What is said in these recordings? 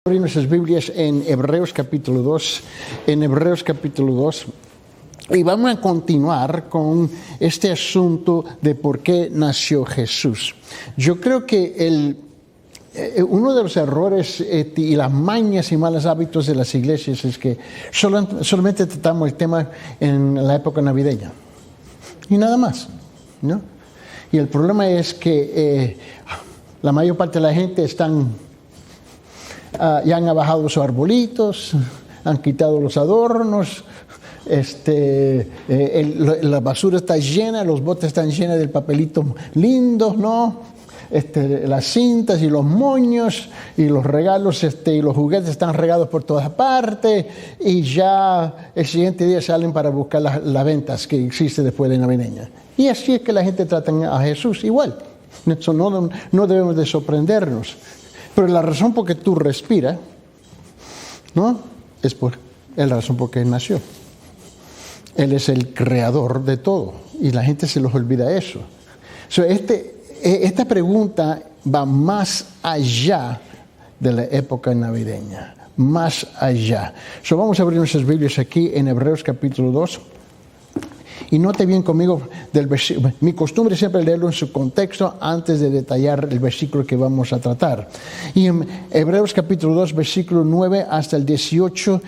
Abrir nuestras Biblias en Hebreos capítulo 2, y vamos a continuar con este asunto de por qué nació Jesús. Yo creo que uno de los errores y las mañas y malos hábitos de las iglesias es que solamente tratamos el tema en la época navideña y nada más, ¿no? Y el problema es que la mayor parte de la gente ya han bajado los arbolitos, han quitado los adornos, la basura está llena, los botes están llenos del papelito lindo, ¿no? Las cintas y los moños y los regalos y los juguetes están regados por todas partes, y ya el siguiente día salen para buscar las ventas que existe después de navideña. Y así es que la gente trata a Jesús igual. Eso no debemos de sorprendernos. Pero la razón por que tú respiras, ¿no? Es la razón por que Él nació. Él es el creador de todo. Y la gente se les olvida eso. Esta pregunta va más allá de la época navideña. Más allá. Vamos a abrir nuestras Biblias aquí en Hebreos capítulo 2. Y note bien conmigo del versículo. Mi costumbre es siempre leerlo en su contexto antes de detallar el versículo que vamos a tratar. Y en Hebreos capítulo 2, versículo 9 hasta el 18,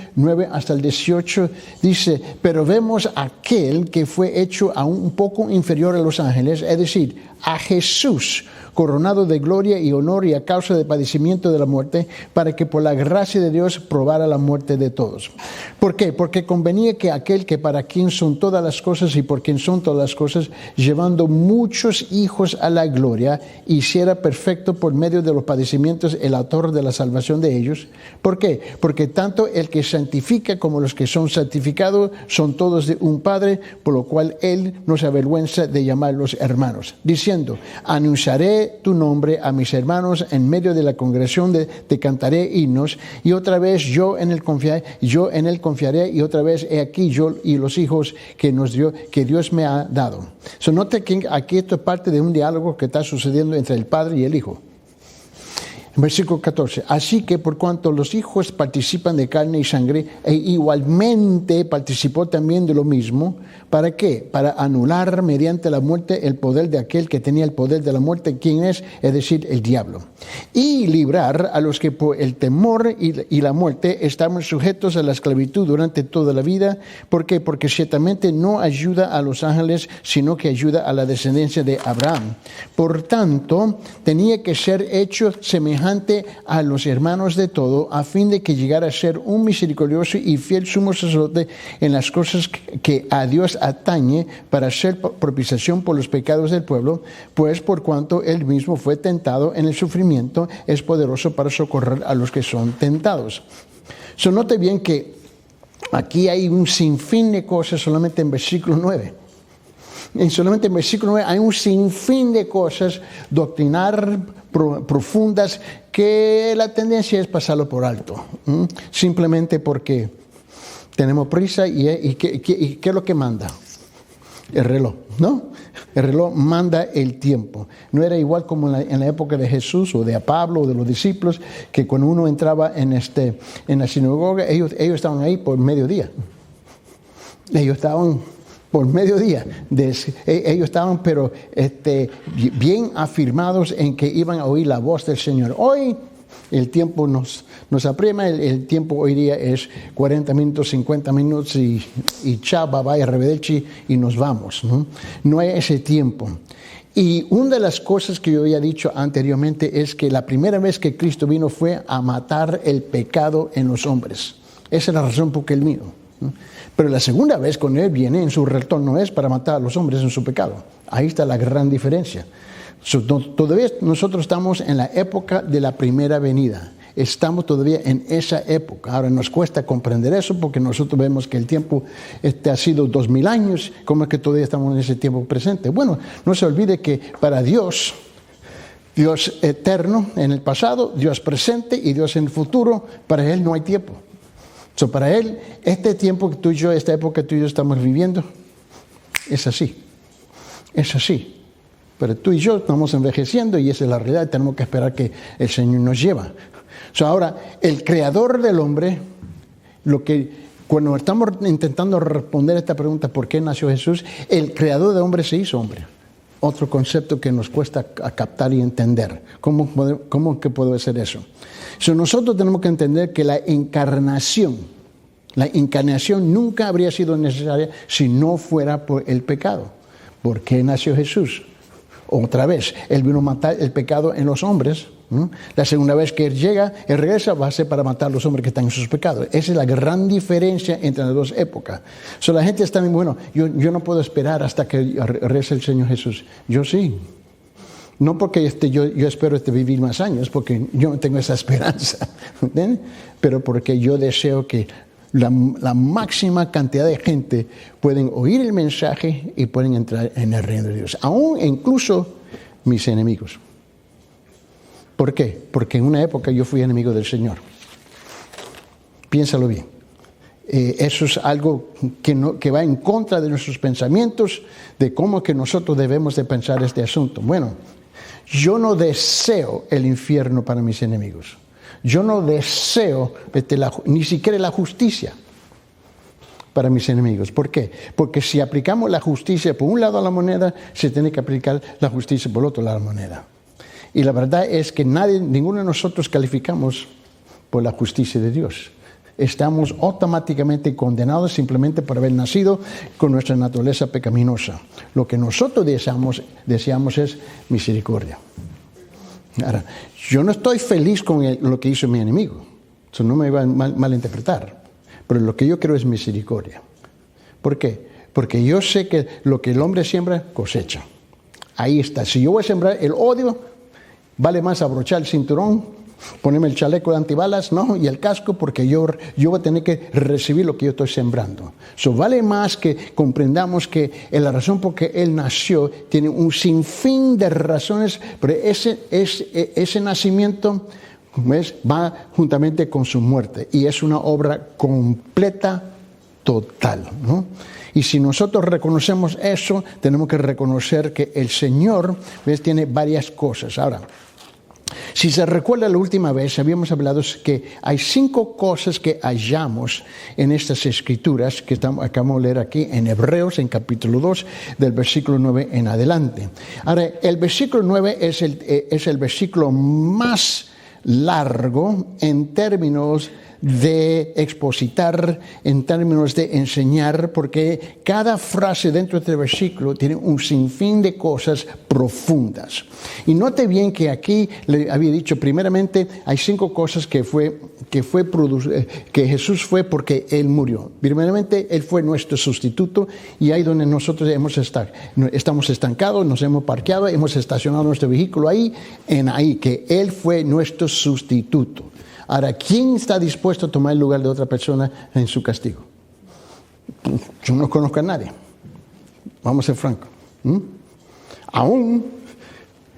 dice: pero vemos a aquel que fue hecho aún un poco inferior a los ángeles, es decir, a Jesús, coronado de gloria y honor y a causa del padecimiento de la muerte, para que por la gracia de Dios probara la muerte de todos. ¿Por qué? Porque convenía que aquel que para quien son todas las cosas y por quien son todas las cosas, llevando muchos hijos a la gloria, hiciera perfecto por medio de los padecimientos el autor de la salvación de ellos. ¿Por qué? Porque tanto el que santifica como los que son santificados son todos de un Padre, por lo cual Él no se avergüenza de llamarlos hermanos, diciendo: anunciaré tu nombre a mis hermanos, en medio de la congregación te cantaré himnos, y otra vez yo en él confiaré, y otra vez he aquí yo y los hijos que Dios me ha dado. Note que aquí esto es parte de un diálogo que está sucediendo entre el Padre y el Hijo. Versículo 14. Así que por cuanto los hijos participan de carne y sangre, e igualmente participó también de lo mismo. ¿Para qué? Para anular mediante la muerte el poder de aquel que tenía el poder de la muerte, ¿quién es? Es decir, el diablo. Y librar a los que por el temor y la muerte estaban sujetos a la esclavitud durante toda la vida. ¿Por qué? Porque ciertamente no ayuda a los ángeles, sino que ayuda a la descendencia de Abraham. Por tanto, tenía que ser hecho semejante a los hermanos de todo, a fin de que llegara a ser un misericordioso y fiel sumo sacerdote en las cosas que a Dios atañe, para hacer propiciación por los pecados del pueblo, pues por cuanto Él mismo fue tentado en el sufrimiento, es poderoso para socorrer a los que son tentados. Note bien que aquí hay un sinfín de cosas solamente en versículo 9. Solamente en versículo 9 hay un sinfín de cosas doctrinar profundas que la tendencia es pasarlo por alto, simplemente porque tenemos prisa. ¿Y qué es lo que manda? El reloj, ¿no? El reloj manda el tiempo. No era igual como en la época de Jesús o de Pablo o de los discípulos, que cuando uno entraba en la sinagoga, ellos estaban ahí por mediodía. Ellos estaban por mediodía. Ellos estaban pero bien afirmados en que iban a oír la voz del Señor. Hoy el tiempo nos apremia. El tiempo hoy día es 40 minutos, 50 minutos y chao, bye bye, arrivederci, y nos vamos, ¿no? No hay ese tiempo. Y una de las cosas que yo había dicho anteriormente es que la primera vez que Cristo vino fue a matar el pecado en los hombres. Esa es la razón por que Él vino, ¿no? Pero la segunda vez cuando Él viene en su retorno es para matar a los hombres en su pecado. Ahí está la gran diferencia. Todavía nosotros estamos en la época de la primera venida. Estamos todavía en esa época. Ahora nos cuesta comprender eso porque nosotros vemos que el tiempo ha sido 2000 años. ¿Cómo es que todavía estamos en ese tiempo presente? Bueno, no se olvide que para Dios eterno en el pasado, Dios presente y Dios en el futuro, para Él no hay tiempo. Para Él, este tiempo que tú y yo, esta época que tú y yo estamos viviendo, es así. Es así. Pero tú y yo estamos envejeciendo y esa es la realidad. Tenemos que esperar que el Señor nos lleve. Ahora, el creador del hombre, cuando estamos intentando responder esta pregunta, ¿por qué nació Jesús? El creador del hombre se hizo hombre. Otro concepto que nos cuesta captar y entender. ¿Cómo que puede ser eso? Nosotros tenemos que entender que la encarnación nunca habría sido necesaria si no fuera por el pecado. ¿Por qué nació Jesús? Otra vez, Él vino a matar el pecado en los hombres. La segunda vez que Él regresa, va a ser para matar a los hombres que están en sus pecados. Esa es la gran diferencia entre las dos épocas. La gente está bien, bueno, yo no puedo esperar hasta que regrese el Señor Jesús. Yo sí. No porque yo espero vivir más años, porque yo no tengo esa esperanza, ¿entiendes? Pero porque yo deseo que la máxima cantidad de gente pueden oír el mensaje y pueden entrar en el reino de Dios. Aún incluso mis enemigos. ¿Por qué? Porque en una época yo fui enemigo del Señor. Piénsalo bien. Eso es algo que va en contra de nuestros pensamientos, de cómo que nosotros debemos de pensar este asunto. Bueno, yo no deseo el infierno para mis enemigos. Yo no deseo ni siquiera la justicia para mis enemigos. ¿Por qué? Porque si aplicamos la justicia por un lado de la moneda, se tiene que aplicar la justicia por el otro lado de la moneda. Y la verdad es que ninguno de nosotros calificamos por la justicia de Dios. Estamos automáticamente condenados simplemente por haber nacido con nuestra naturaleza pecaminosa. Lo que nosotros deseamos es misericordia. Ahora, yo no estoy feliz con lo que hizo mi enemigo. Eso no me va a malinterpretar. Pero lo que yo quiero es misericordia. ¿Por qué? Porque yo sé que lo que el hombre siembra, cosecha. Ahí está. Si yo voy a sembrar el odio, vale más abrochar el cinturón, ponerme el chaleco de antibalas, ¿no? Y el casco, porque yo voy a tener que recibir lo que yo estoy sembrando. Vale más que comprendamos que la razón por que Él nació tiene un sinfín de razones, pero ese nacimiento, ¿ves?, va juntamente con su muerte. Y es una obra completa, total, ¿no? Y si nosotros reconocemos eso, tenemos que reconocer que el Señor, ¿ves?, tiene varias cosas. Ahora, si se recuerda la última vez, habíamos hablado que hay 5 cosas que hallamos en estas escrituras que acabamos de leer aquí en Hebreos, en capítulo 2, del versículo 9 en adelante. Ahora, el versículo 9 es el versículo más largo en términos de expositar, en términos de enseñar, porque cada frase dentro de este versículo tiene un sinfín de cosas profundas. Y note bien que aquí le había dicho, primeramente, hay 5 cosas que Jesús fue porque Él murió. Primeramente, Él fue nuestro sustituto, y ahí donde nosotros estamos estancados, nos hemos parqueado, hemos estacionado nuestro vehículo ahí, que Él fue nuestro sustituto. Ahora, ¿quién está dispuesto a tomar el lugar de otra persona en su castigo? Yo no conozco a nadie. Vamos a ser francos. Aún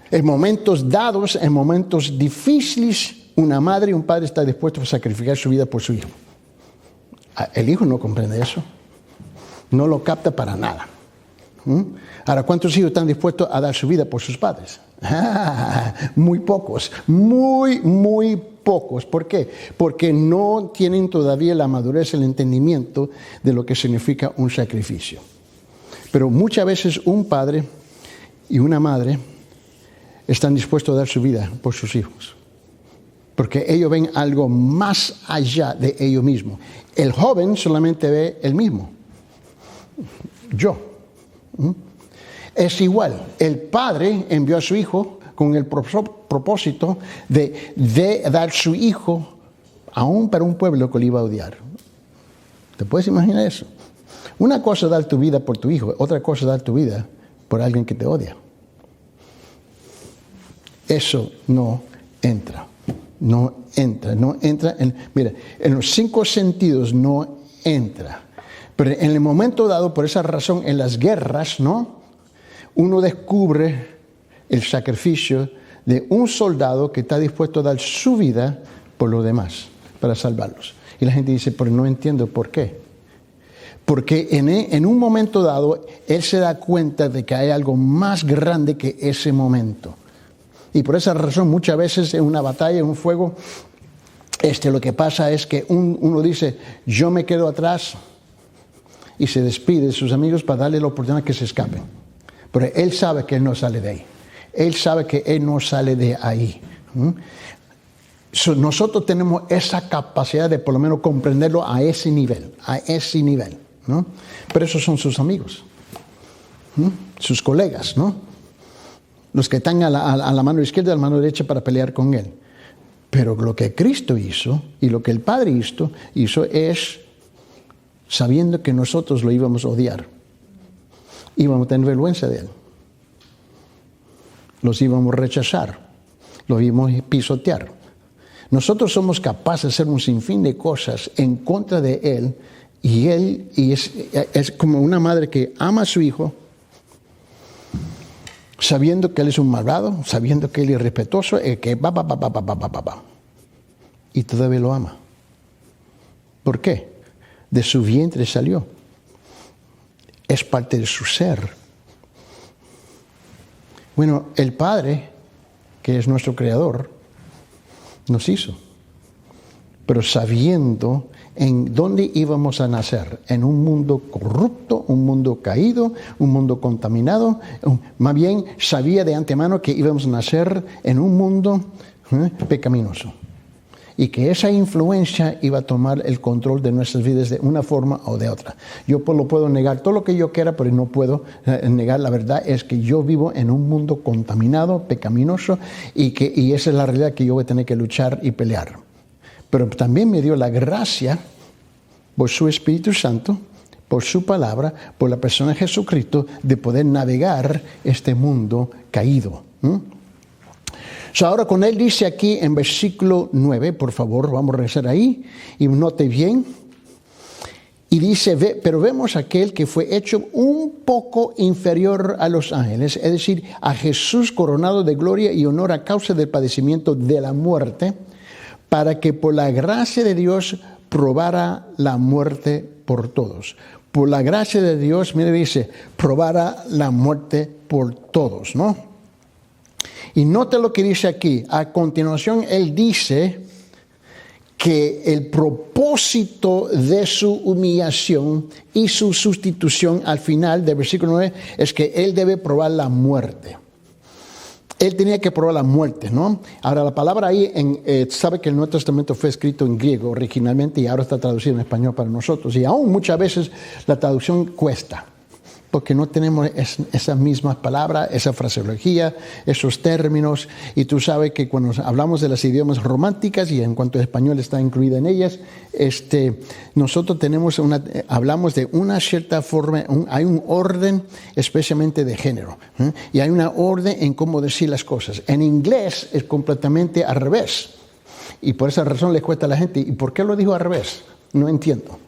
en momentos dados, en momentos difíciles, una madre y un padre está dispuesto a sacrificar su vida por su hijo. El hijo no comprende eso. No lo capta para nada. Ahora, ¿cuántos hijos están dispuestos a dar su vida por sus padres? Muy pocos. Muy pocos. ¿Por qué? Porque no tienen todavía la madurez, el entendimiento de lo que significa un sacrificio. Pero muchas veces un padre y una madre están dispuestos a dar su vida por sus hijos. Porque ellos ven algo más allá de ellos mismos. El joven solamente ve el mismo. Yo. Es igual. El padre envió a su hijo con el propósito de dar su hijo aún para un pueblo que le iba a odiar. ¿Te puedes imaginar eso? Una cosa es dar tu vida por tu hijo, otra cosa es dar tu vida por alguien que te odia. Eso no entra. No entra. Mira, en los 5 sentidos no entra. Pero en el momento dado, por esa razón, en las guerras, ¿no?, uno descubre el sacrificio de un soldado que está dispuesto a dar su vida por los demás, para salvarlos. Y la gente dice, pero no entiendo por qué. Porque en un momento dado, él se da cuenta de que hay algo más grande que ese momento. Y por esa razón, muchas veces en una batalla, en un fuego, Lo que pasa es que uno dice, yo me quedo atrás y se despide de sus amigos para darle la oportunidad que se escapen. Pero él sabe que él no sale de ahí. Él sabe que él no sale de ahí. Nosotros tenemos esa capacidad de por lo menos comprenderlo a ese nivel, ¿no? Pero esos son sus amigos, sus colegas, ¿no? Los que están a la mano izquierda y a la mano derecha para pelear con él. Pero lo que Cristo hizo y lo que el Padre hizo es sabiendo que nosotros lo íbamos a odiar. Íbamos a tener vergüenza de él. Los íbamos a rechazar. Los íbamos a pisotear. Nosotros somos capaces de hacer un sinfín de cosas en contra de él. Y él es como una madre que ama a su hijo, sabiendo que él es un malvado, sabiendo que él es irrespetuoso, que y todavía lo ama. ¿Por qué? De su vientre salió. Es parte de su ser. Bueno, el Padre, que es nuestro Creador, nos hizo, pero sabiendo en dónde íbamos a nacer, en un mundo corrupto, un mundo caído, un mundo contaminado. Más bien sabía de antemano que íbamos a nacer en un mundo pecaminoso y que esa influencia iba a tomar el control de nuestras vidas de una forma o de otra. Yo lo puedo negar todo lo que yo quiera, pero no puedo negar la verdad. Es que yo vivo en un mundo contaminado, pecaminoso, y esa es la realidad que yo voy a tener que luchar y pelear. Pero también me dio la gracia por su Espíritu Santo, por su palabra, por la persona de Jesucristo, de poder navegar este mundo caído. Ahora con él dice aquí en versículo 9, por favor, vamos a regresar ahí y note bien. Y dice, pero vemos aquel que fue hecho un poco inferior a los ángeles, es decir, a Jesús coronado de gloria y honor a causa del padecimiento de la muerte, para que por la gracia de Dios probara la muerte por todos. Por la gracia de Dios, mire, dice, probara la muerte por todos, ¿no? Y note lo que dice aquí. A continuación, él dice que el propósito de su humillación y su sustitución al final del versículo 9 es que él debe probar la muerte. Él tenía que probar la muerte, ¿no? Ahora, la palabra ahí, sabe que el Nuevo Testamento fue escrito en griego originalmente y ahora está traducido en español para nosotros. Y aún muchas veces la traducción cuesta, porque no tenemos esas mismas palabras, esa fraseología, esos términos. Y tú sabes que cuando hablamos de las idiomas románticas, y en cuanto al español está incluida en ellas, nosotros hablamos de una cierta forma, hay un orden especialmente de género, y hay una orden en cómo decir las cosas. En inglés es completamente al revés, y por esa razón le cuesta a la gente, ¿y por qué lo dijo al revés? No entiendo.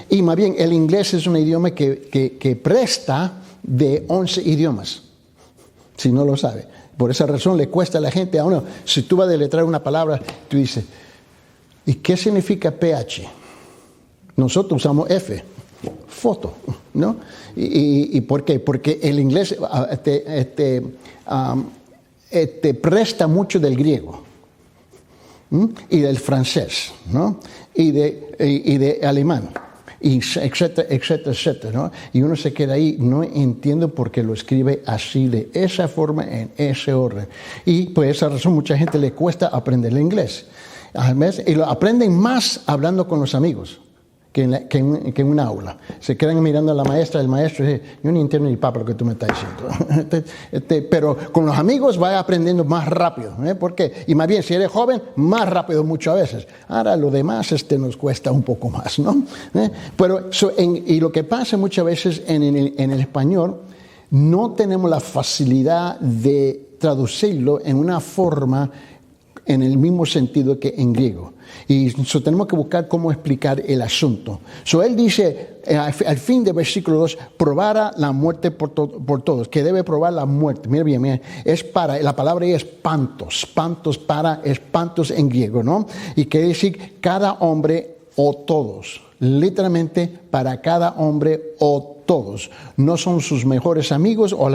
Y más bien, el inglés es un idioma que presta de 11 idiomas, si no lo sabe. Por esa razón le cuesta a la gente. A uno, si tú vas a deletrear una palabra, tú dices, ¿y qué significa PH? Nosotros usamos F, foto, ¿no? ¿Y por qué? Porque el inglés te presta mucho del griego y del francés, ¿no? Y de alemán, y etcétera, etcétera, etcétera, ¿no? Y uno se queda ahí, no entiendo por qué lo escribe así, de esa forma, en ese orden. Y por esa razón mucha gente le cuesta aprender el inglés. Y lo aprenden más hablando con los amigos que en una aula. Se quedan mirando a la maestra, el maestro dice, yo ni entiendo ni papa lo que tú me estás diciendo. Pero con los amigos va aprendiendo más rápido. ¿Por qué? Y más bien, si eres joven, más rápido muchas veces. Ahora lo demás nos cuesta un poco más, ¿no? Pero, y lo que pasa muchas veces en el español, no tenemos la facilidad de traducirlo en una forma en el mismo sentido que en griego. Y tenemos que buscar cómo explicar el asunto. Él dice, al fin del versículo 2, probara la muerte por todos, que debe probar la muerte. Mira bien, la palabra ahí es pantos, espantos en griego, ¿no? Y quiere decir cada hombre o todos, literalmente para cada hombre o todos. No son sus mejores amigos o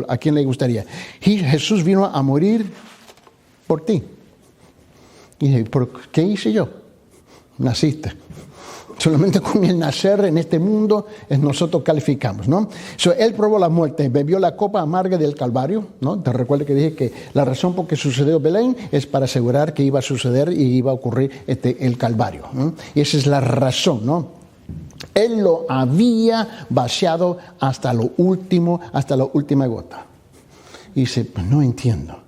a quien le gustaría. Jesús vino a morir por ti. Y dije, ¿pero qué hice yo? Naciste. Solamente con el nacer en este mundo nosotros calificamos, ¿no? Él probó la muerte, bebió la copa amarga del Calvario, ¿no? Te recuerdo que dije que la razón por qué sucedió Belén es para asegurar que iba a suceder y iba a ocurrir el Calvario, ¿no? Y esa es la razón, ¿no? Él lo había vaciado hasta lo último, hasta la última gota. Y dice, pues no entiendo.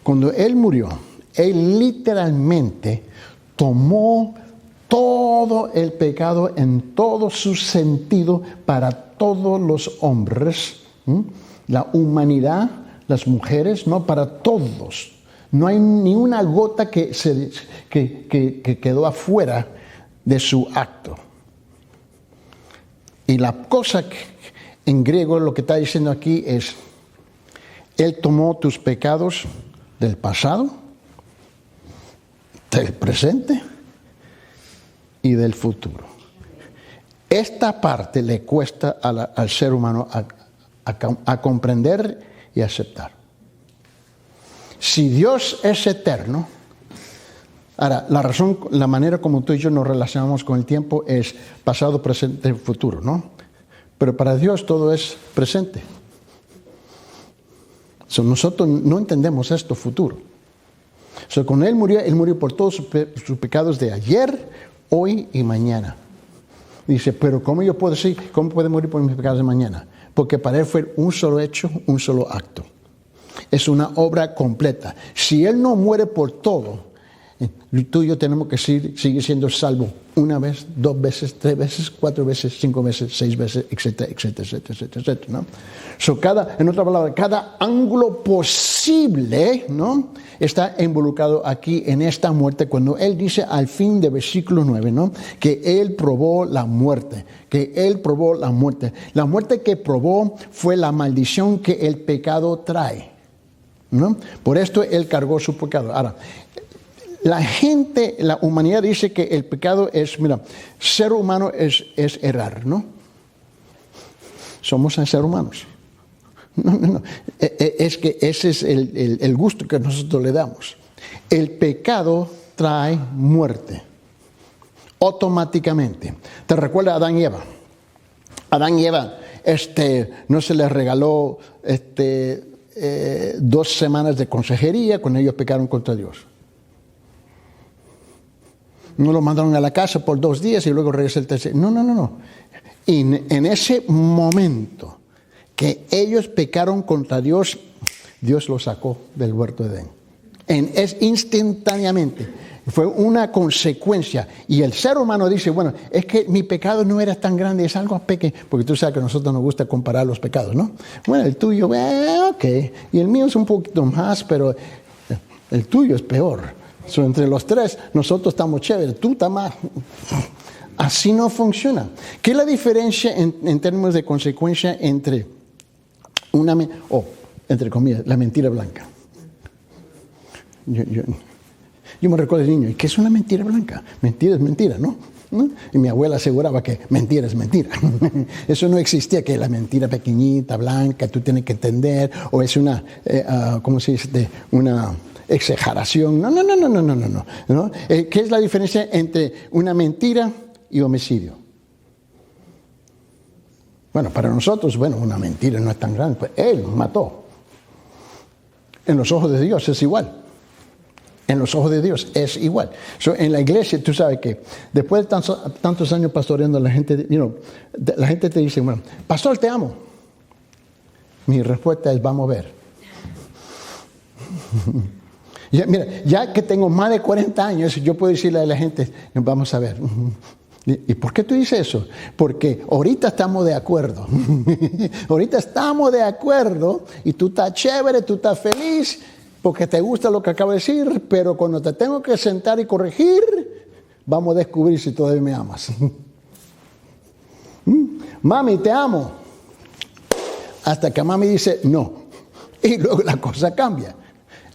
Cuando él murió, él literalmente tomó todo el pecado en todo su sentido para todos los hombres, la humanidad, las mujeres, no, para todos. No hay ni una gota que quedó afuera de su acto. Y la cosa que, en griego lo que está diciendo aquí es, Él tomó tus pecados del pasado, del presente y del futuro. Esta parte le cuesta al ser humano a comprender y aceptar. Si Dios es eterno, ahora, la manera como tú y yo nos relacionamos con el tiempo es pasado, presente y futuro, ¿no? Pero para Dios todo es presente. Nosotros no entendemos esto futuro. Cuando Él murió por todos sus pecados de ayer, hoy y mañana. Dice, pero ¿cómo yo puedo decir, cómo puede morir por mis pecados de mañana? Porque para Él fue un solo hecho, un solo acto. Es una obra completa. Si Él no muere por todo, tú y yo tenemos que seguir siendo salvos una vez, 2 veces, 3 veces, 4 veces, 5 veces, 6 veces, etcétera, etcétera, etcétera, etcétera, ¿no? En otra palabra, cada ángulo posible, ¿no?, está involucrado aquí en esta muerte, cuando Él dice al fin de versículo 9, ¿no?, que Él probó la muerte, que Él probó la muerte. La muerte que probó fue la maldición que el pecado trae, ¿no? Por esto Él cargó su pecado. Ahora, la humanidad dice que el pecado es, ser humano es errar, ¿no? Somos seres humanos. No. Es que ese es el gusto que nosotros le damos. El pecado trae muerte. Automáticamente. ¿Te recuerda a Adán y Eva? Adán y Eva, no se les regaló 2 semanas de consejería cuando ellos pecaron contra Dios. No lo mandaron a la casa por 2 días y luego regresó el tercer. No. Y en ese momento que ellos pecaron contra Dios, Dios los sacó del huerto de Edén. Es instantáneamente. Fue una consecuencia. Y el ser humano dice, bueno, es que mi pecado no era tan grande, es algo pequeño. Porque tú sabes que a nosotros nos gusta comparar los pecados, ¿no? Bueno, el tuyo, ok. Y el mío es un poquito más, pero el tuyo es peor. Entre los 3, nosotros estamos chéveres, tú estás más. Así no funciona. ¿Qué es la diferencia en términos de consecuencia entre entre comillas, la mentira blanca? Yo me recuerdo de niño, ¿y qué es una mentira blanca? Mentira es mentira, ¿no? Y mi abuela aseguraba que mentira es mentira. Eso no existía, que la mentira pequeñita, blanca, tú tienes que entender, o es una, ¿cómo se dice? Una exageración. No. ¿Qué es la diferencia entre una mentira y homicidio? Bueno, para nosotros, una mentira no es tan grande. Pues Él mató. En los ojos de Dios es igual. En los ojos de Dios es igual. En la iglesia, tú sabes que después de tantos años pastoreando, la gente te dice, pastor, te amo. Mi respuesta es, vamos a ver. Ya que tengo más de 40 años, yo puedo decirle a la gente, vamos a ver. ¿Y por qué tú dices eso? Porque ahorita estamos de acuerdo. Ahorita estamos de acuerdo y tú estás chévere, tú estás feliz porque te gusta lo que acabo de decir, pero cuando te tengo que sentar y corregir, vamos a descubrir si todavía me amas. Mami, te amo. Hasta que mami dice no. Y luego la cosa cambia.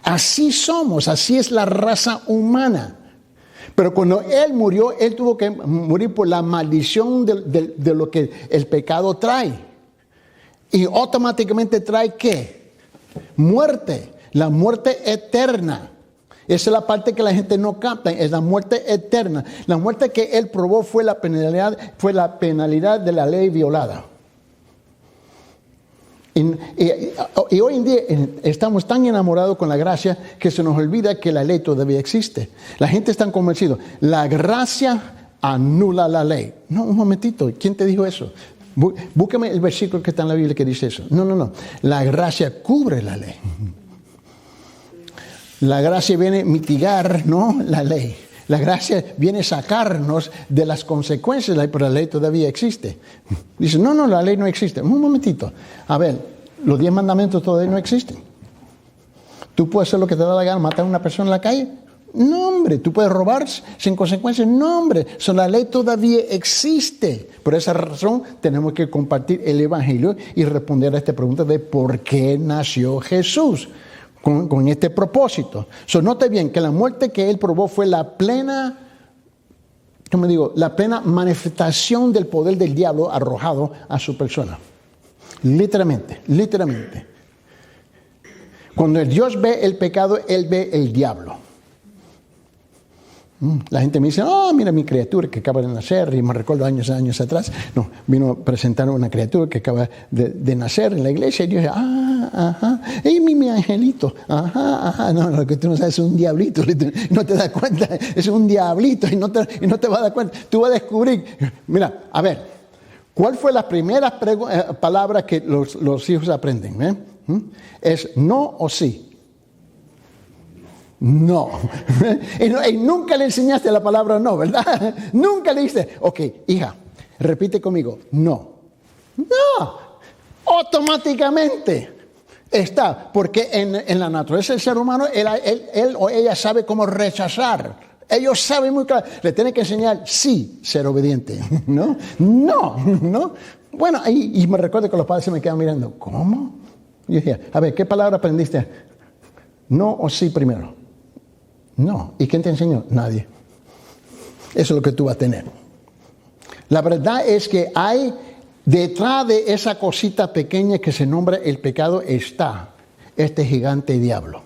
Así somos, así es la raza humana. Pero cuando Él murió, Él tuvo que morir por la maldición de lo que el pecado trae. Y automáticamente trae ¿qué? Muerte, la muerte eterna. Esa es la parte que la gente no capta, es la muerte eterna. La muerte que Él probó fue la penalidad de la ley violada. Y hoy en día estamos tan enamorados con la gracia que se nos olvida que la ley todavía existe. La gente está convencida, la gracia anula la ley. No, un momentito, ¿quién te dijo eso? Búscame el versículo que está en la Biblia que dice eso. No. La gracia cubre la ley. La gracia viene a mitigar, no la ley. La gracia viene a sacarnos de las consecuencias, pero la ley todavía existe. Dice, no, la ley no existe. Un momentito. A ver, los 10 mandamientos todavía no existen. ¿Tú puedes hacer lo que te da la gana, matar a una persona en la calle? No, hombre. ¿Tú puedes robar sin consecuencias? No, hombre. La ley todavía existe. Por esa razón tenemos que compartir el Evangelio y responder a esta pregunta de por qué nació Jesús. Con este propósito. Note bien que la muerte que Él probó fue la plena manifestación del poder del diablo arrojado a su persona. Literalmente. Cuando Dios ve el pecado, Él ve el diablo. La gente me dice, mira mi criatura que acaba de nacer, y me recuerdo años atrás, vino a presentar una criatura que acaba de nacer en la iglesia, y yo dije, mi angelito, no, lo que tú no sabes es un diablito, no te das cuenta, es un diablito, y no te vas a dar cuenta, tú vas a descubrir, mira, a ver, ¿cuál fue la primera palabra que los hijos aprenden? Es no o sí. No. Y nunca le enseñaste la palabra no, ¿verdad? Nunca le dijiste, ok, hija, repite conmigo, no. No. Automáticamente está, porque en la naturaleza del ser humano, él o ella sabe cómo rechazar. Ellos saben muy claro, le tienen que enseñar sí, ser obediente, ¿no? No. Bueno, y me recuerdo que los padres se me quedan mirando, ¿cómo? Yo decía, a ver, ¿qué palabra aprendiste? No o sí primero. No. ¿Y quién te enseñó? Nadie. Eso es lo que tú vas a tener. La verdad es que hay detrás de esa cosita pequeña que se nombra el pecado está este gigante diablo.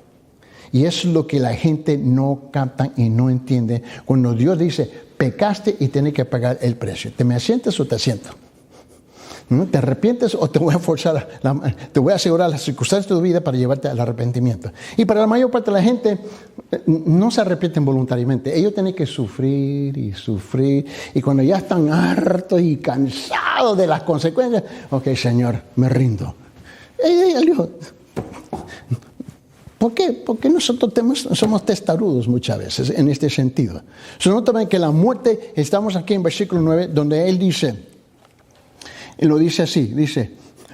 Y es lo que la gente no capta y no entiende. Cuando Dios dice, pecaste y tienes que pagar el precio. ¿Te me asientas o te asiento? ¿No? ¿Te arrepientes o te voy a forzar, te voy a asegurar las circunstancias de tu vida para llevarte al arrepentimiento? Y para la mayor parte de la gente no se arrepienten voluntariamente. Ellos tienen que sufrir. Y cuando ya están hartos y cansados de las consecuencias, ok, Señor, me rindo. Él dijo, ¿por qué? Porque nosotros somos testarudos muchas veces en este sentido. Noten que la muerte, estamos aquí en versículo 9, donde Él dice, lo dice así,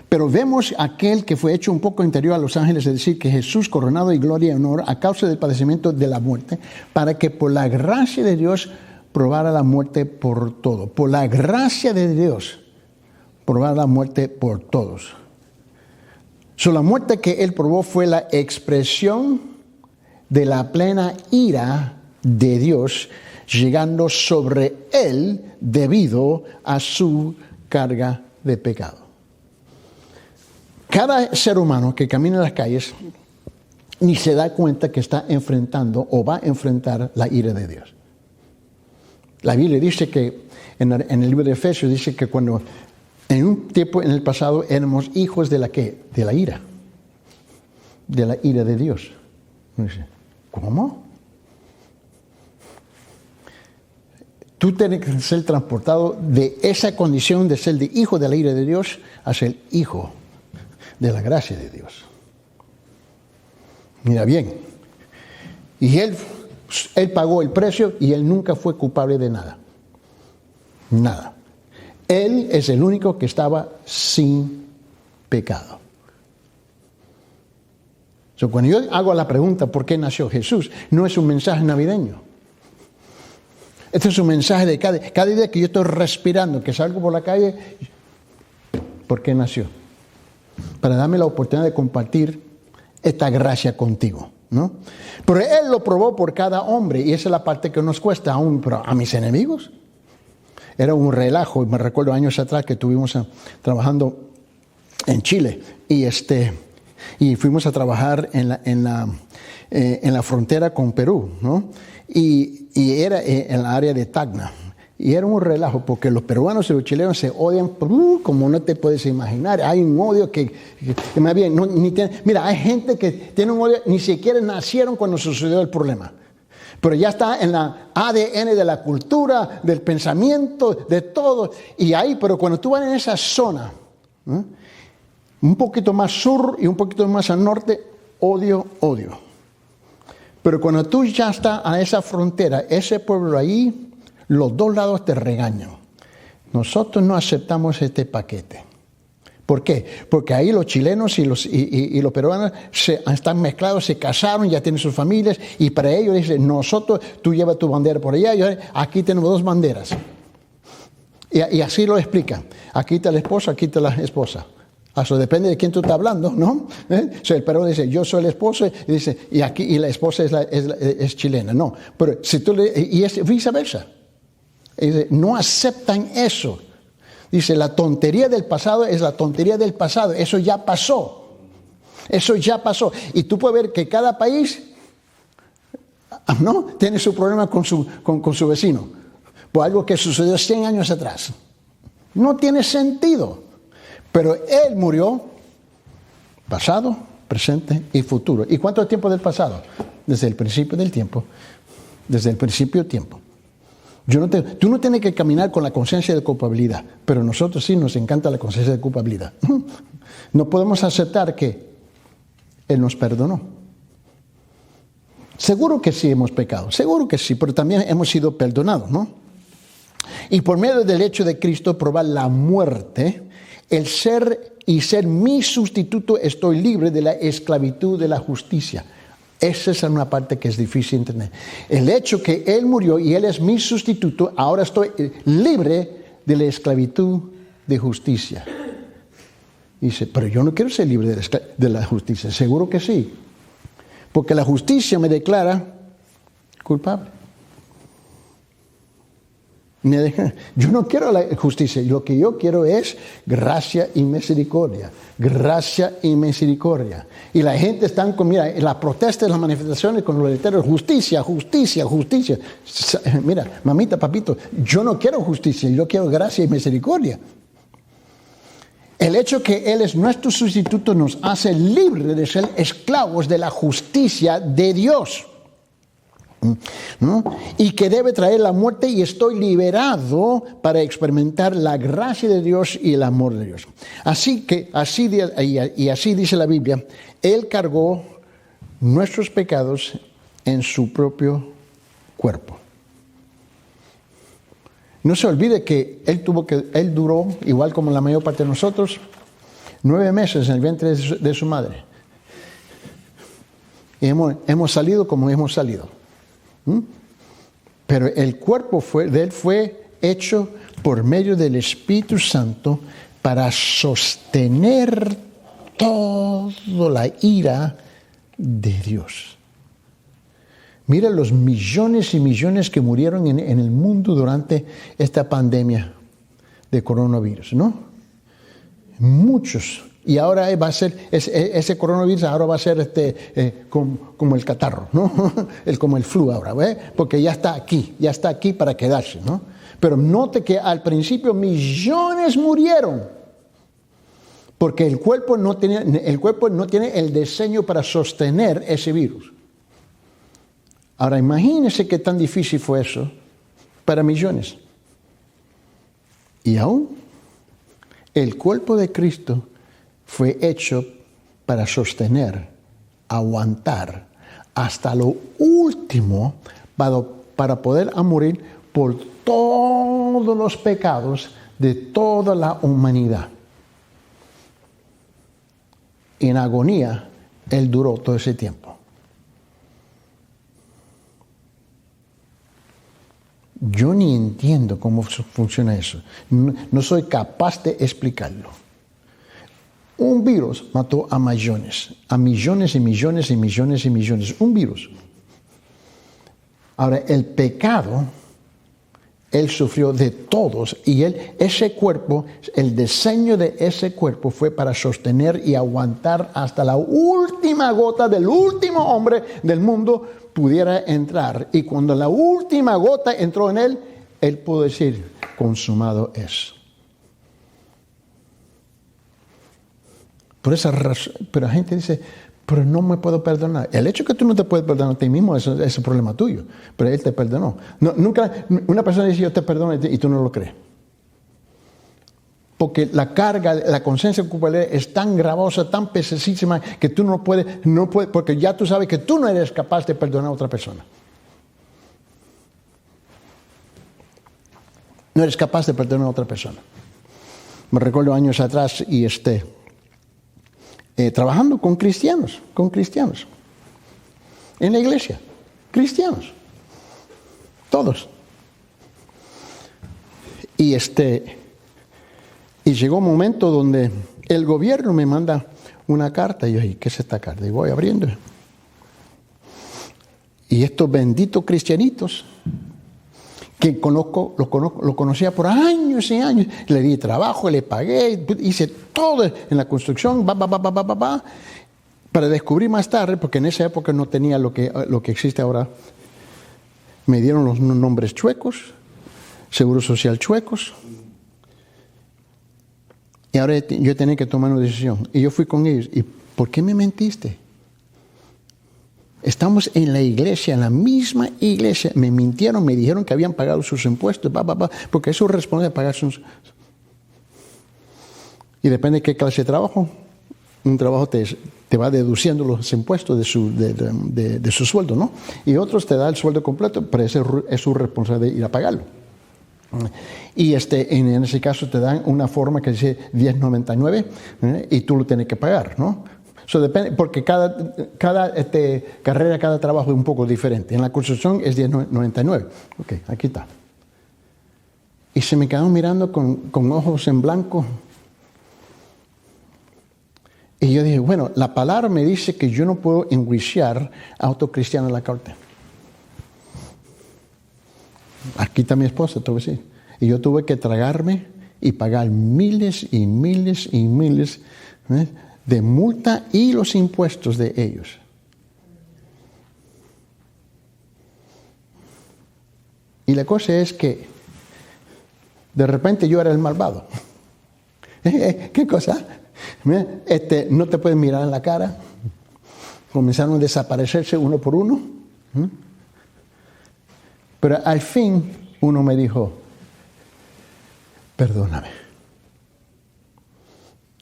pero vemos aquel que fue hecho un poco interior a los ángeles, es decir, que Jesús coronado de gloria y honor a causa del padecimiento de la muerte, para que por la gracia de Dios probara la muerte por todo. Por la gracia de Dios probara la muerte por todos. La muerte que Él probó fue la expresión de la plena ira de Dios llegando sobre Él debido a su carga de pecado. Cada ser humano que camina en las calles ni se da cuenta que está enfrentando o va a enfrentar la ira de Dios. La Biblia dice que en el libro de Efesios dice que cuando en un tiempo en el pasado éramos hijos de la ¿qué? De la ira. De la ira de Dios. Dice, ¿cómo? Tú tienes que ser transportado de esa condición de ser de hijo de la ira de Dios a ser hijo de la gracia de Dios. Mira bien. Y él pagó el precio y Él nunca fue culpable de nada. Nada. Él es el único que estaba sin pecado. Cuando yo hago la pregunta ¿por qué nació Jesús? No es un mensaje navideño. Este es un mensaje de cada día que yo estoy respirando, que salgo por la calle, ¿por qué nació? Para darme la oportunidad de compartir esta gracia contigo, ¿no? Pero Él lo probó por cada hombre, y esa es la parte que nos cuesta aún, pero a mis enemigos. Era un relajo, me recuerdo años atrás que estuvimos trabajando en Chile, y Y fuimos a trabajar en la frontera con Perú, ¿no? Y era en la área de Tacna. Y era un relajo porque los peruanos y los chilenos se odian como no te puedes imaginar. Hay un odio que más bien, mira, hay gente que tiene un odio, ni siquiera nacieron cuando sucedió el problema. Pero ya está en la ADN de la cultura, del pensamiento, de todo. Y ahí, pero cuando tú vas en esa zona, ¿no?, un poquito más sur y un poquito más al norte, odio. Pero cuando tú ya estás a esa frontera, ese pueblo ahí, los dos lados te regañan. Nosotros no aceptamos este paquete. ¿Por qué? Porque ahí los chilenos y los peruanos están mezclados, se casaron, ya tienen sus familias, y para ellos dicen, nosotros, tú llevas tu bandera por allá, yo, aquí tenemos dos banderas. Y así lo explican. Aquí está el esposo, aquí está la esposa. Eso depende de quién tú estás hablando, ¿no? O sea, el peruano dice, yo soy el esposo, y la esposa es chilena. No, pero si tú y es viceversa. No aceptan eso. Dice, la tontería del pasado es la tontería del pasado. Eso ya pasó. Y tú puedes ver que cada país, ¿no?, tiene su problema con su vecino. Por algo que sucedió 100 años atrás. No tiene sentido. Pero Él murió pasado, presente y futuro. ¿Y cuánto tiempo del pasado? Desde el principio del tiempo. Desde el principio del tiempo. Tú no tienes que caminar con la conciencia de culpabilidad, pero nosotros sí nos encanta la conciencia de culpabilidad. No podemos aceptar que Él nos perdonó. Seguro que sí hemos pecado, seguro que sí, pero también hemos sido perdonados, ¿no? Y por medio del hecho de Cristo probar la muerte, el ser mi sustituto, estoy libre de la esclavitud de la justicia. Esa es una parte que es difícil de entender. El hecho que Él murió y Él es mi sustituto, ahora estoy libre de la esclavitud de justicia. Dice, pero yo no quiero ser libre de la justicia. Seguro que sí. Porque la justicia me declara culpable. Yo no quiero la justicia, lo que yo quiero es gracia y misericordia. Gracia y misericordia. Y la gente está con, mira, las protestas, las manifestaciones con los letreros, justicia. Mira, mamita, papito, yo no quiero justicia, yo quiero gracia y misericordia. El hecho que Él es nuestro sustituto nos hace libres de ser esclavos de la justicia de Dios, ¿no? Y que debe traer la muerte, y estoy liberado para experimentar la gracia de Dios y el amor de Dios. Así dice la Biblia, Él cargó nuestros pecados en su propio cuerpo. No se olvide que Él duró, igual como la mayor parte de nosotros, 9 meses en el vientre de su madre. Y hemos salido como hemos salido. Pero el cuerpo de Él fue hecho por medio del Espíritu Santo para sostener toda la ira de Dios. Mira los millones y millones que murieron en el mundo durante esta pandemia de coronavirus, ¿no? Muchos. Y ahora va a ser, ese coronavirus ahora va a ser como el catarro, ¿no? Como el flu ahora, ¿ve? Porque ya está aquí para quedarse, ¿no? Pero note que al principio millones murieron, porque el cuerpo no tiene el diseño para sostener ese virus. Ahora imagínense qué tan difícil fue eso para millones. Y aún el cuerpo de Cristo fue hecho para sostener, aguantar hasta lo último para poder morir por todos los pecados de toda la humanidad. En agonía, Él duró todo ese tiempo. Yo ni entiendo cómo funciona eso. No soy capaz de explicarlo. Un virus mató a millones y millones y millones y millones. Un virus. Ahora, el pecado Él sufrió de todos y ese cuerpo, el diseño de ese cuerpo fue para sostener y aguantar hasta la última gota del último hombre del mundo pudiera entrar. Y cuando la última gota entró en él, él pudo decir, consumado es. Por esa razón, pero la gente dice, pero no me puedo perdonar. El hecho que tú no te puedes perdonar a ti mismo es un problema tuyo, pero él te perdonó. Nunca una persona dice yo te perdono y tú no lo crees. Porque la carga, la conciencia de culpabilidad es tan gravosa, tan pesadísima que tú no puedes, porque ya tú sabes que tú no eres capaz de perdonar a otra persona. No eres capaz de perdonar a otra persona. Me recuerdo años atrás y trabajando con cristianos, en la iglesia, cristianos, todos. Y llegó un momento donde el gobierno me manda una carta, y yo, ¿qué es esta carta? Y voy abriendo. Y estos benditos cristianitos, que lo conocía por años y años, le di trabajo, le pagué, hice todo en la construcción, para descubrir más tarde, porque en esa época no tenía lo que existe ahora, me dieron los nombres chuecos, seguro social chuecos, y ahora yo tenía que tomar una decisión, y yo fui con ellos, ¿y por qué me mentiste? Estamos en la iglesia, en la misma iglesia. Me mintieron, me dijeron que habían pagado sus impuestos, porque eso responde a pagar sus... Y depende de qué clase de trabajo. Un trabajo te va deduciendo los impuestos de su sueldo, ¿no? Y otros te da el sueldo completo, pero ese es su responsabilidad de ir a pagarlo. Y en ese caso te dan una forma que dice 1099 y tú lo tienes que pagar, ¿no? Depende, porque cada carrera, cada trabajo es un poco diferente. En la construcción es 1099. Ok, aquí está. Y se me quedaron mirando con ojos en blanco. Y yo dije, bueno, la palabra me dice que yo no puedo enjuiciar a otro cristiano en la corte. Aquí está mi esposa, te voy a decir. Y yo tuve que tragarme y pagar miles y miles y miles de multa y los impuestos de ellos. Y la cosa es que de repente yo era el malvado. ¿Qué cosa? No te pueden mirar en la cara. Comenzaron a desaparecerse uno por uno. Pero al fin uno me dijo, perdóname.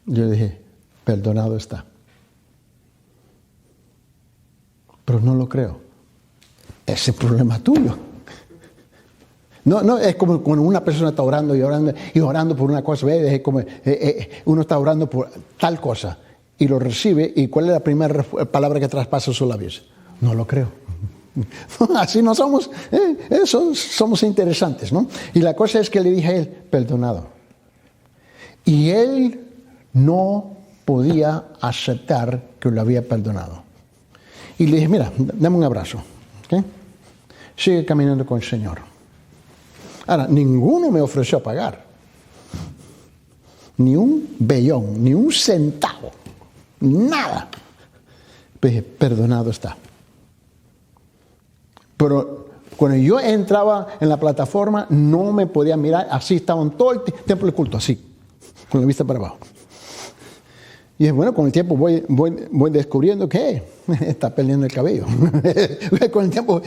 Yo dije, perdonado está. Pero no lo creo. Ese es problema tuyo. No, es como cuando una persona está orando y orando por una cosa. Es como uno está orando por tal cosa y lo recibe. ¿Y cuál es la primera palabra que traspasa sus labios? No lo creo. Así no somos. Somos interesantes, ¿no? Y la cosa es que le dije a él, perdonado. Y él no podía aceptar que lo había perdonado. Y le dije, mira, dame un abrazo. ¿Okay? Sigue caminando con el Señor. Ahora, ninguno me ofreció a pagar. Ni un vellón, ni un centavo. Nada. Pero dije, perdonado está. Pero cuando yo entraba en la plataforma, no me podía mirar. Así estaba en todo el templo de culto, así, con la vista para abajo. Y bueno, con el tiempo voy descubriendo que está perdiendo el cabello. Con el tiempo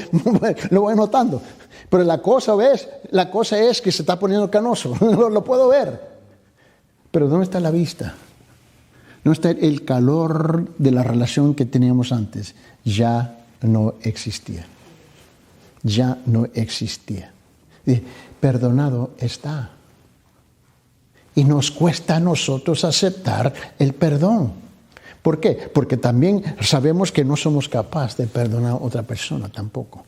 lo voy notando. Pero la cosa es que se está poniendo canoso. Lo puedo ver. Pero ¿dónde está la vista? ¿Dónde está el calor de la relación que teníamos antes? Ya no existía. Ya no existía. Perdonado está. Y nos cuesta a nosotros aceptar el perdón. ¿Por qué? Porque también sabemos que no somos capaces de perdonar a otra persona tampoco.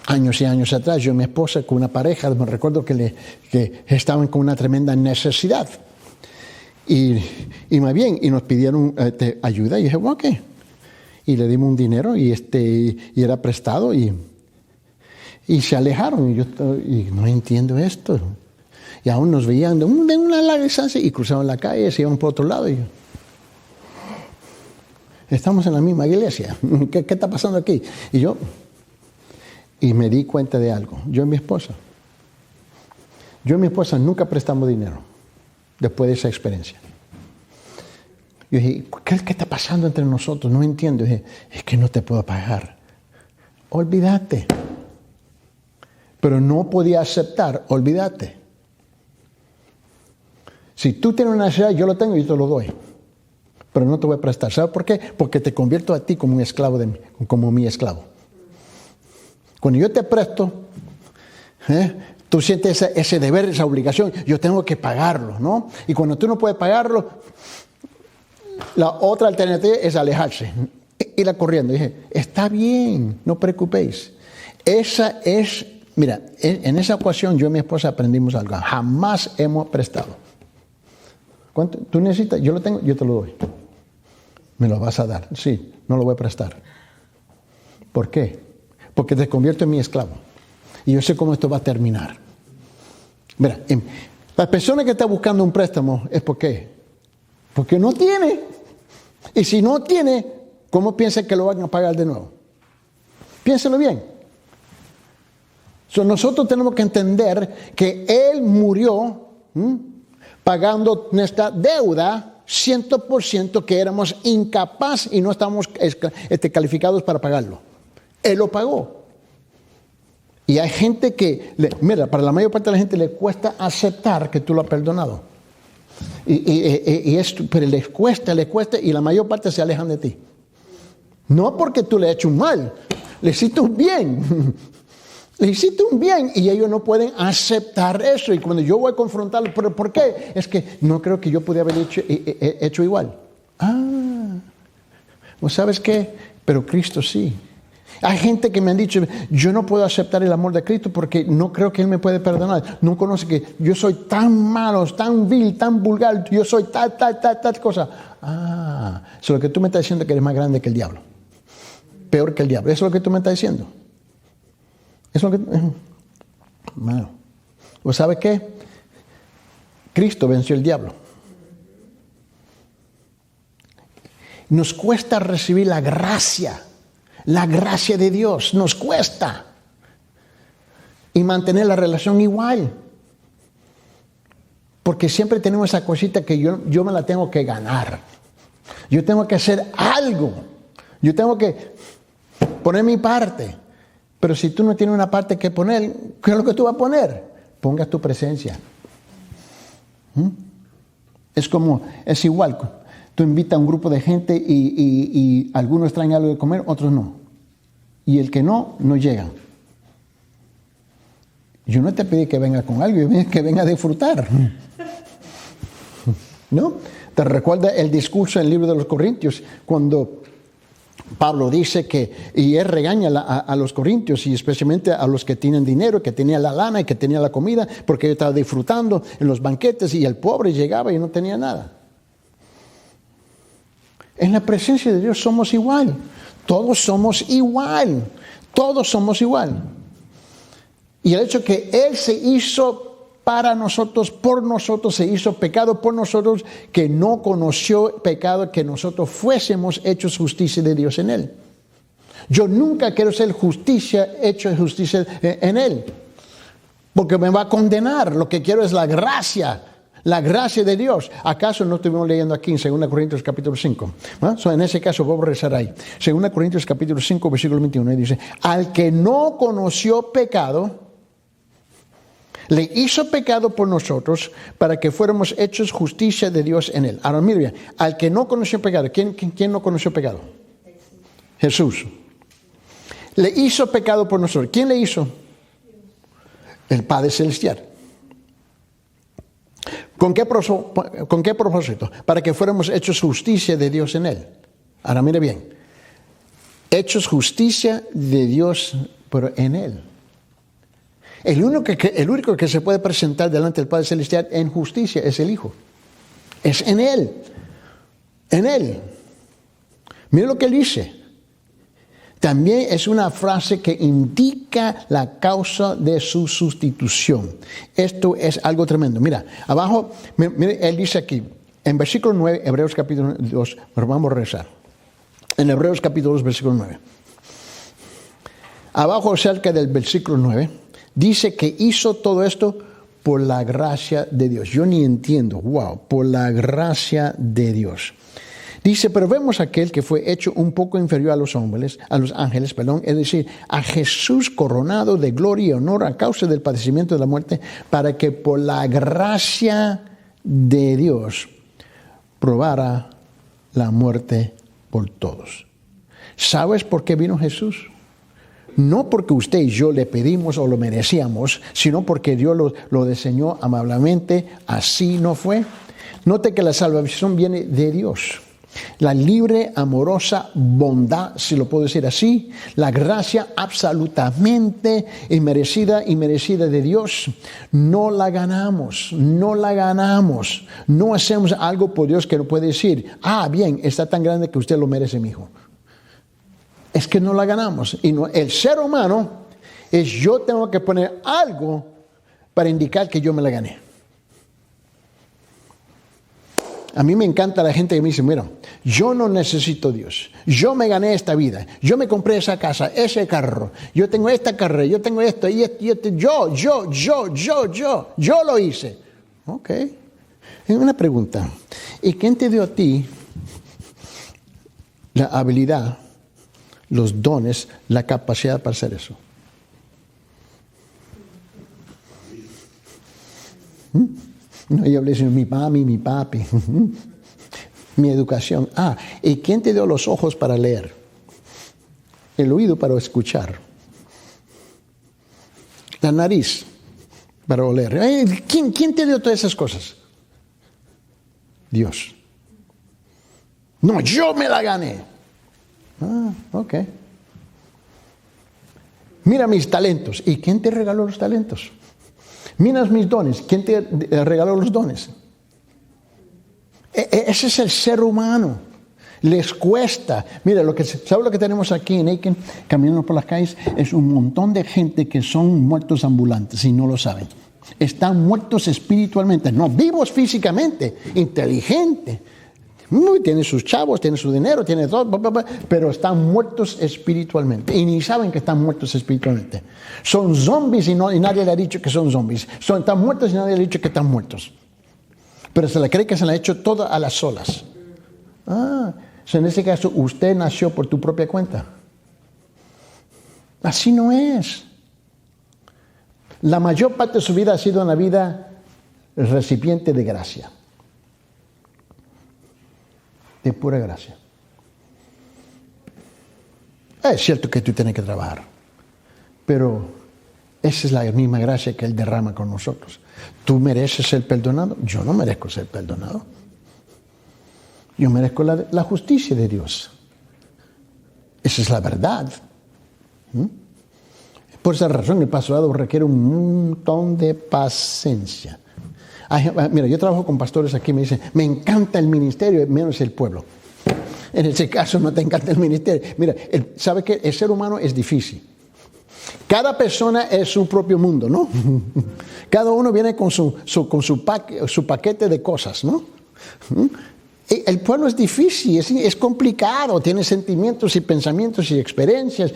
Años y años atrás, yo y mi esposa con una pareja, me recuerdo que estaban con una tremenda necesidad. Y más bien, y nos pidieron ayuda, y dije, bueno, ¿qué? Y le dimos un dinero, y era prestado, y Y se alejaron y no entiendo esto. Y aún nos veían de una larga distancia y cruzaban la calle, se iban por otro lado. Y yo, estamos en la misma iglesia. ¿Qué está pasando aquí? Y me di cuenta de algo. Yo y mi esposa nunca prestamos dinero después de esa experiencia. Yo dije, ¿qué está pasando entre nosotros? No entiendo. Dije, es que no te puedo pagar. Olvídate. Pero no podía aceptar, olvídate. Si tú tienes una necesidad, yo lo tengo y yo te lo doy. Pero no te voy a prestar. ¿Sabes por qué? Porque te convierto a ti como un esclavo como mi esclavo. Cuando yo te presto, tú sientes ese deber, esa obligación. Yo tengo que pagarlo, ¿no? Y cuando tú no puedes pagarlo, la otra alternativa es alejarse, ir corriendo. Y dije, está bien, no preocupéis. Mira, en esa ocasión yo y mi esposa aprendimos algo. Jamás hemos prestado. ¿Cuánto tú necesitas? Yo lo tengo, yo te lo doy. ¿Me lo vas a dar? Sí, no lo voy a prestar. ¿Por qué? Porque te convierto en mi esclavo. Y yo sé cómo esto va a terminar. Mira, la persona que está buscando un préstamo es ¿por qué? Porque no tiene. Y si no tiene, ¿cómo piensa que lo van a pagar de nuevo? Piénselo bien. Nosotros tenemos que entender que Él murió pagando nuestra deuda 100% que éramos incapaces y no estamos calificados para pagarlo. Él lo pagó. Y hay gente que, mira, para la mayor parte de la gente le cuesta aceptar que tú lo has perdonado. Pero les cuesta y la mayor parte se alejan de ti. No porque tú le has hecho un mal, le hiciste un bien. Le hiciste un bien y ellos no pueden aceptar eso. Y cuando yo voy a confrontarlo, ¿pero por qué? Es que no creo que yo pudiera haber hecho igual. ¿O sabes qué? Pero Cristo sí. Hay gente que me han dicho, yo no puedo aceptar el amor de Cristo porque no creo que Él me puede perdonar. No conoce que yo soy tan malo, tan vil, tan vulgar, yo soy tal cosa. Eso es lo que tú me estás diciendo, que eres más grande que el diablo. Peor que el diablo. Eso es lo que tú me estás diciendo. Eso es lo que... Bueno. ¿O sabe qué? Cristo venció el diablo. Nos cuesta recibir la gracia de Dios, nos cuesta. Y mantener la relación igual. Porque siempre tenemos esa cosita que yo me la tengo que ganar. Yo tengo que hacer algo. Yo tengo que poner mi parte. Pero si tú no tienes una parte que poner, ¿qué es lo que tú vas a poner? Ponga tu presencia. Es igual. Tú invitas a un grupo de gente y algunos traen algo de comer, otros no. Y el que no llega. Yo no te pedí que venga con algo, yo pedí que venga a disfrutar. ¿No? ¿Te recuerda el discurso en el libro de los Corintios cuando Pablo dice y él regaña a los corintios y especialmente a los que tienen dinero, que tenían la lana y que tenían la comida, porque ellos estaban disfrutando en los banquetes y el pobre llegaba y no tenía nada? En la presencia de Dios somos igual. Todos somos igual. Todos somos igual. Y el hecho que Él se hizo para nosotros, por nosotros, se hizo pecado por nosotros, que no conoció pecado, que nosotros fuésemos hechos justicia de Dios en Él. Yo nunca quiero ser hecho justicia en Él, porque me va a condenar. Lo que quiero es la gracia de Dios. ¿Acaso no estuvimos leyendo aquí en 2 Corintios capítulo 5? En ese caso vamos a rezar ahí. 2 Corintios capítulo 5, versículo 21, y dice, al que no conoció pecado, le hizo pecado por nosotros para que fuéramos hechos justicia de Dios en Él. Ahora mira bien, al que no conoció pecado, ¿quién no conoció pecado? Jesús. Le hizo pecado por nosotros. ¿Quién le hizo? El Padre Celestial. ¿Con qué propósito? Para que fuéramos hechos justicia de Dios en Él. Ahora mire bien. Hechos justicia de Dios, pero en Él. El único que se puede presentar delante del Padre Celestial en justicia es el Hijo. Es en Él. En Él. Mire lo que Él dice. También es una frase que indica la causa de su sustitución. Esto es algo tremendo. Mira, abajo, mire, él dice aquí, en versículo 9, Hebreos capítulo 2, pero vamos a rezar. En Hebreos capítulo 2, versículo 9. Abajo, cerca del versículo 9, dice que hizo todo esto por la gracia de Dios. Yo ni entiendo, por la gracia de Dios. Dice, pero vemos a aquel que fue hecho un poco inferior a los ángeles, es decir, a Jesús coronado de gloria y honor a causa del padecimiento de la muerte, para que por la gracia de Dios probara la muerte por todos. ¿Sabes por qué vino Jesús? No porque usted y yo le pedimos o lo merecíamos, sino porque Dios lo diseñó amablemente. Así no fue. Note que la salvación viene de Dios. La libre, amorosa bondad, si lo puedo decir así, la gracia absolutamente inmerecida de Dios, no la ganamos. No hacemos algo por Dios que no puede decir, bien, está tan grande que usted lo merece, mi hijo. Es que no la ganamos. Y no, el ser humano es yo tengo que poner algo para indicar que yo me la gané. A mí me encanta la gente que me dice, mira, yo no necesito Dios. Yo me gané esta vida. Yo me compré esa casa, ese carro. Yo tengo esta carrera, yo tengo esto y esto. Yo lo hice. Ok. Una pregunta. ¿Y quién te dio a ti la habilidad, los dones, la capacidad para hacer eso? No, yo hablé de mi mami, mi papi, mi educación. ¿Y quién te dio los ojos para leer? El oído para escuchar. La nariz para oler. ¿Quién te dio todas esas cosas? Dios. No, yo me la gané. Ok. Mira mis talentos. ¿Y quién te regaló los talentos? Mira mis dones. ¿Quién te regaló los dones? Ese es el ser humano. Les cuesta. Mira, ¿sabes lo que tenemos aquí en Aiken, caminando por las calles? Es un montón de gente que son muertos ambulantes y no lo saben. Están muertos espiritualmente, no vivos físicamente, inteligentes. Tienen sus chavos, tienen su dinero, tienen todo, pero están muertos espiritualmente. Y ni saben que están muertos espiritualmente. Son zombies y nadie le ha dicho que son zombies. Están muertos y nadie le ha dicho que están muertos. Pero se le cree que se le ha hecho todo a las solas. En ese caso, usted nació por tu propia cuenta. Así no es. La mayor parte de su vida ha sido una vida recipiente de gracia. De pura gracia. Es cierto que tú tienes que trabajar, pero esa es la misma gracia que Él derrama con nosotros. ¿Tú mereces ser perdonado? Yo no merezco ser perdonado. Yo merezco la justicia de Dios. Esa es la verdad. Por esa razón el pastorado requiere un montón de paciencia. Mira, yo trabajo con pastores aquí, me dicen, me encanta el ministerio, menos el pueblo. En ese caso no te encanta el ministerio. Mira, ¿sabe qué? El ser humano es difícil. Cada persona es su propio mundo, ¿no? Cada uno viene con su paquete de cosas, ¿no? El pueblo es difícil, es complicado, tiene sentimientos y pensamientos y experiencias,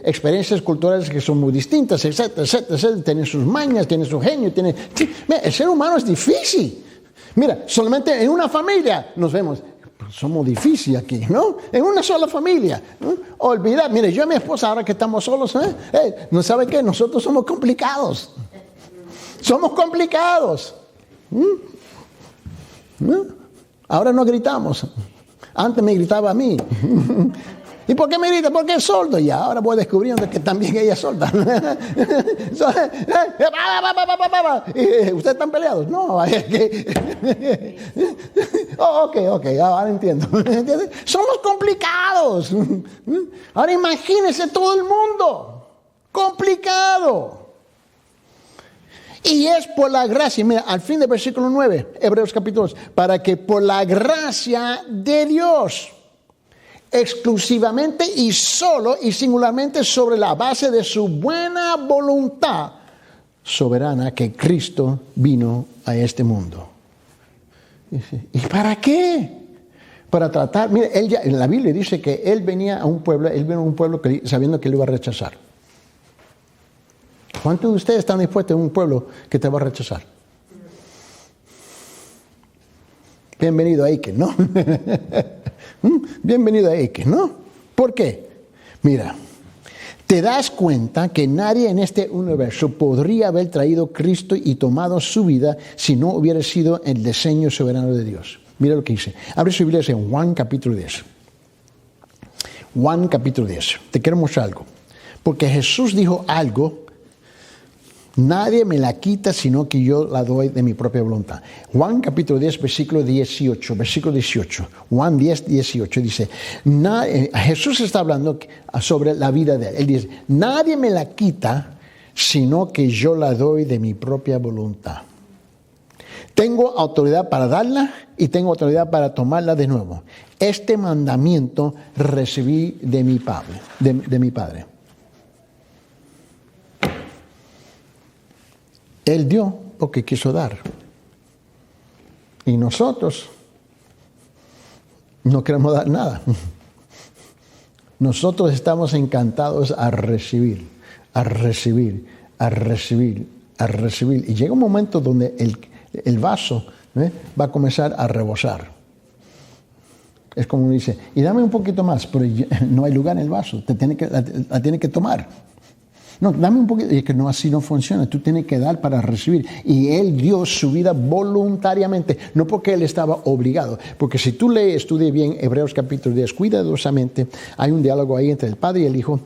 experiencias culturales que son muy distintas, etcétera, etcétera, etcétera. Tiene sus mañas, tiene su genio, Mira, el ser humano es difícil. Mira, solamente en una familia nos vemos, somos difíciles aquí, ¿no? En una sola familia, ¿no? Olvidar, mire, yo y mi esposa ahora que estamos solos, ¿no sabe qué? Nosotros somos complicados. Somos complicados. ¿No? Ahora no gritamos. Antes me gritaba a mí. ¿Y por qué me grita? Porque es sordo. Y ahora voy descubriendo que también ella es sorda. ¿Ustedes están peleados? No. Es que... ok, ahora entiendo. Somos complicados. Ahora imagínense todo el mundo. Complicado. Y es por la gracia, mira, al fin del versículo 9, Hebreos capítulo 2, para que por la gracia de Dios exclusivamente y solo y singularmente sobre la base de su buena voluntad soberana que Cristo vino a este mundo. ¿Y para qué? Para tratar, mire, él ya, en la Biblia dice que él venía a un pueblo, sabiendo que lo iba a rechazar. ¿Cuántos de ustedes están dispuestos a un pueblo que te va a rechazar? Bienvenido a Aiken, ¿no? Bienvenido a Aiken, ¿no? ¿Por qué? Mira, te das cuenta que nadie en este universo podría haber traído a Cristo y tomado su vida si no hubiera sido el diseño soberano de Dios. Mira lo que dice. Abre su Biblia en Juan capítulo 10. Juan capítulo 10. Te quiero mostrar algo. Porque Jesús dijo algo. Nadie me la quita sino que yo la doy de mi propia voluntad. Juan capítulo 10, versículo 18. Juan 10, 18 dice, Jesús está hablando sobre la vida de él. Él dice, nadie me la quita sino que yo la doy de mi propia voluntad. Tengo autoridad para darla y tengo autoridad para tomarla de nuevo. Este mandamiento recibí de mi Padre. De mi Padre. Él dio porque quiso dar. Y nosotros no queremos dar nada. Nosotros estamos encantados a recibir, a recibir, a recibir, a recibir. Y llega un momento donde el vaso va a comenzar a rebosar. Es como uno dice, y dame un poquito más, pero no hay lugar en el vaso, la tiene que tomar. No, dame un poquito, y que no, así no funciona, tú tienes que dar para recibir. Y él dio su vida voluntariamente, no porque él estaba obligado. Porque si tú estudias bien Hebreos capítulo 10 cuidadosamente, hay un diálogo ahí entre el Padre y el Hijo.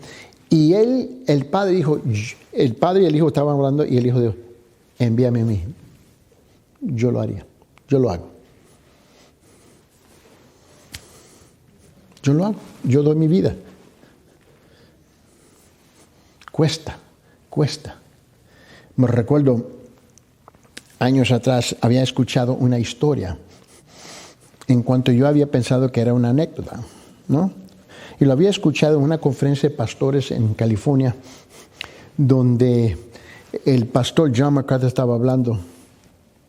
Y el Padre y el Hijo estaban hablando y el Hijo dijo, envíame a mí. Yo lo haría, yo lo hago. Yo lo hago, yo doy mi vida. Cuesta. Me recuerdo, años atrás, había escuchado una historia en cuanto yo había pensado que era una anécdota, ¿no? Y lo había escuchado en una conferencia de pastores en California, donde el pastor John MacArthur estaba hablando,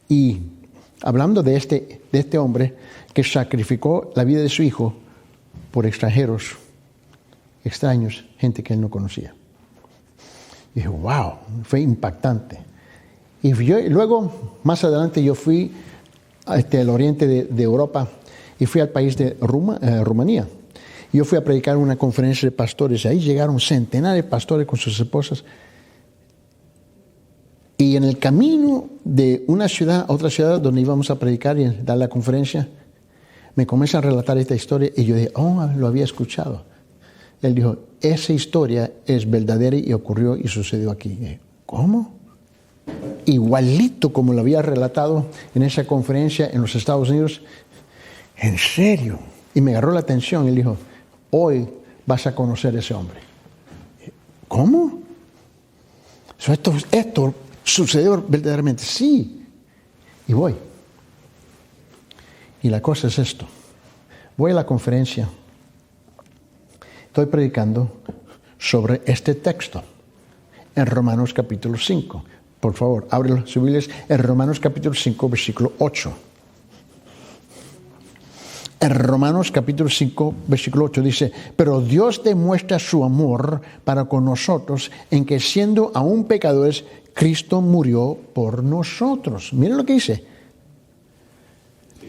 y hablando de este hombre que sacrificó la vida de su hijo por extranjeros, gente que él no conocía. Y dije, wow, fue impactante. Y luego, más adelante, yo fui al oriente de Europa y fui al país de Rumanía. Yo fui a predicar una conferencia de pastores. Ahí llegaron centenares de pastores con sus esposas. Y en el camino de una ciudad a otra ciudad donde íbamos a predicar y dar la conferencia, me comienzan a relatar esta historia y yo dije, lo había escuchado. Él dijo, esa historia es verdadera y ocurrió y sucedió aquí. Y dije, ¿cómo? Igualito como lo había relatado en esa conferencia en los Estados Unidos. ¿En serio? Y me agarró la atención. Él dijo, hoy vas a conocer a ese hombre. ¿Cómo? Esto sucedió verdaderamente. Sí. Y voy. Y la cosa es esto. Voy a la conferencia. Estoy predicando sobre este texto en Romanos capítulo 5. Por favor, ábrelo, subirles en Romanos capítulo 5, versículo 8. En Romanos capítulo 5, versículo 8 dice, pero Dios demuestra su amor para con nosotros en que siendo aún pecadores, Cristo murió por nosotros. Miren lo que dice.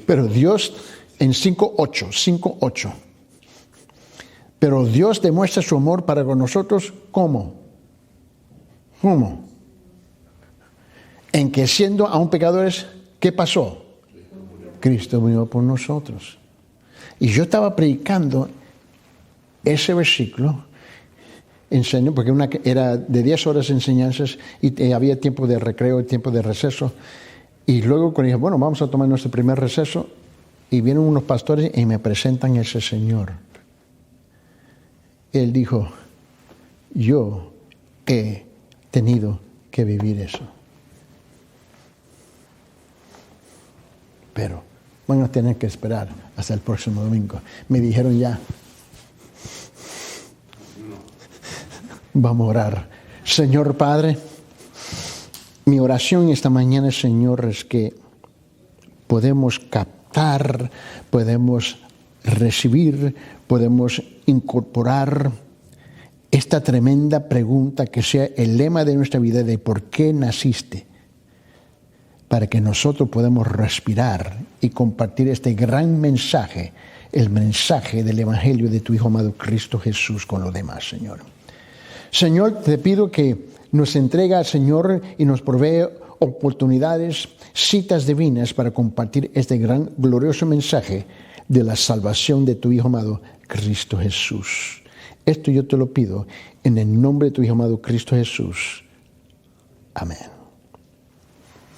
Pero Dios, en 5:8. Pero Dios demuestra su amor para con nosotros, ¿cómo? En que siendo aún pecadores, ¿qué pasó? Cristo murió por nosotros. Y yo estaba predicando ese versículo, porque era de 10 horas de enseñanzas y había tiempo de recreo y tiempo de receso. Y luego cuando dije, bueno, vamos a tomar nuestro primer receso, y vienen unos pastores y me presentan a ese señor. Él dijo, yo he tenido que vivir eso. Pero van a tener que esperar hasta el próximo domingo. Me dijeron ya, Vamos a orar. Señor Padre, mi oración esta mañana, Señor, es que podemos captar, podemos recibir, podemos incorporar esta tremenda pregunta que sea el lema de nuestra vida de ¿por qué naciste? Para que nosotros podamos respirar y compartir este gran mensaje, el mensaje del Evangelio de tu Hijo amado Cristo Jesús con los demás, Señor. Señor, te pido que nos entrega, Señor, y nos provee oportunidades, citas divinas para compartir este gran, glorioso mensaje de la salvación de tu Hijo amado Cristo Jesús. Esto yo te lo pido en el nombre de tu Hijo amado Cristo Jesús. Amén.